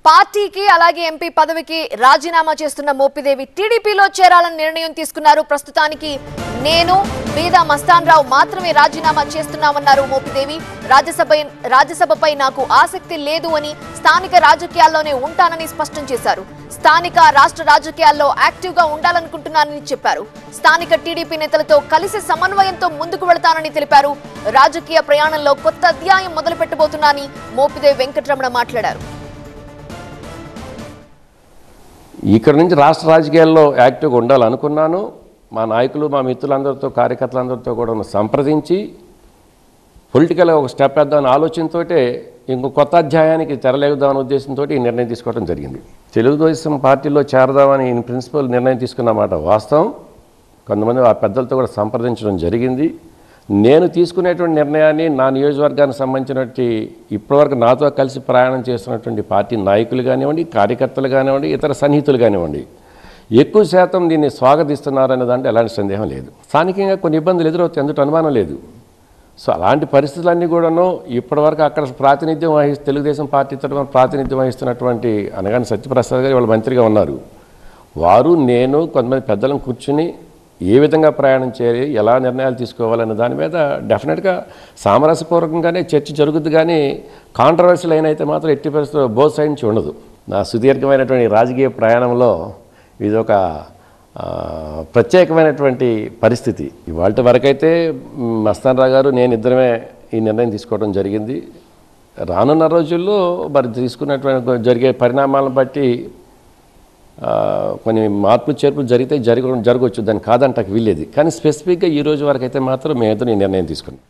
పార్టీకి అలాగే ఎంపీ పదవికి రాజీనామా చేస్తున్న మోపిదేవి టీడీపీలో చేరాలని నిర్ణయం తీసుకున్నారు. ప్రస్తుతానికి నేను బీదా మస్తాన్ రావు మాత్రమే రాజీనామా చేస్తున్నామన్నారు మోపిదేవి. రాజ్యసభపై నాకు ఆసక్తి లేదు అని, స్థానిక రాజకీయాల్లోనే ఉంటానని స్పష్టం చేశారు. స్థానిక రాష్ట్ర రాజకీయాల్లో యాక్టివ్ గా ఉండాలనుకుంటున్నానని చెప్పారు. స్థానిక టీడీపీ నేతలతో కలిసి సమన్వయంతో ముందుకు వెళతానని తెలిపారు. రాజకీయ ప్రయాణంలో కొత్త అధ్యాయం మొదలు పెట్టబోతున్నానని మోపిదేవి వెంకటరమణ మాట్లాడారు. ఇక్కడ నుంచి రాష్ట్ర రాజకీయాల్లో యాక్టివ్గా ఉండాలనుకున్నాను. మా నాయకులు, మా మిత్రులందరితో, కార్యకర్తలందరితో కూడా సంప్రదించి పొలిటికల్గా ఒక స్టెప్ వేద్దామని ఆలోచనతో ఇంకో కొత్త అధ్యాయానికి తెరలేగుదామనే ఉద్దేశంతో ఈ నిర్ణయం తీసుకోవడం జరిగింది. తెలుగుదేశం పార్టీలో చేరదామని ఇన్ ప్రిన్సిపల్ నిర్ణయం తీసుకున్నమాట వాస్తవం. కొంతమంది ఆ పెద్దలతో కూడా సంప్రదించడం జరిగింది. నేను తీసుకునేటువంటి నిర్ణయాన్ని నా నియోజకవర్గానికి సంబంధించినటువంటి ఇప్పటివరకు నాతో కలిసి ప్రయాణం చేస్తున్నటువంటి పార్టీ నాయకులు కానివ్వండి, కార్యకర్తలు కానివ్వండి, ఇతర సన్నిహితులు కానివ్వండి, ఎక్కువ శాతం దీన్ని స్వాగతిస్తున్నారనే దాంట్లో ఎలాంటి సందేహం లేదు. స్థానికంగా కొన్ని ఇబ్బందులు ఎదురవుతాయి, ఎందుకు అనుమానం లేదు. సో అలాంటి పరిస్థితులన్నీ కూడాను ఇప్పటివరకు అక్కడ ప్రాతినిధ్యం తెలుగుదేశం పార్టీ తరఫున ప్రాతినిధ్యం వహిస్తున్నటువంటి అనగాని సత్యప్రసాద్ గారు వాళ్ళ మంత్రిగా ఉన్నారు. వారు, నేను, కొంతమంది పెద్దలను కూర్చుని ఏ విధంగా ప్రయాణం చేయాలి, ఎలా నిర్ణయాలు తీసుకోవాలనే దాని మీద డెఫినెట్గా సామరస్యపూర్వకంగానే చర్చ జరుగుద్ది. కానీ కాంట్రవర్సీలు అయినైతే మాత్రం ఎట్టి పరిస్థితుల్లో బోత్ సైడ్ నుంచి ఉండదు. నా సుదీర్ఘమైనటువంటి రాజకీయ ప్రయాణంలో ఇది ఒక ప్రత్యేకమైనటువంటి పరిస్థితి. ఇవాళ వరకైతే మస్తాన్ రావు గారు, నేను ఇద్దరమే ఈ నిర్ణయం తీసుకోవడం జరిగింది. రానున్న రోజుల్లో మరి తీసుకున్నటువంటి జరిగే పరిణామాలను బట్టి కొన్ని మార్పులు చేర్పులు జరగవచ్చు, దాన్ని కాదంటానికి వీల్లేదు. కానీ స్పెసిఫిక్గా ఈ రోజు వరకు అయితే మాత్రం మేము ఈ నిర్ణయం తీసుకున్నాం.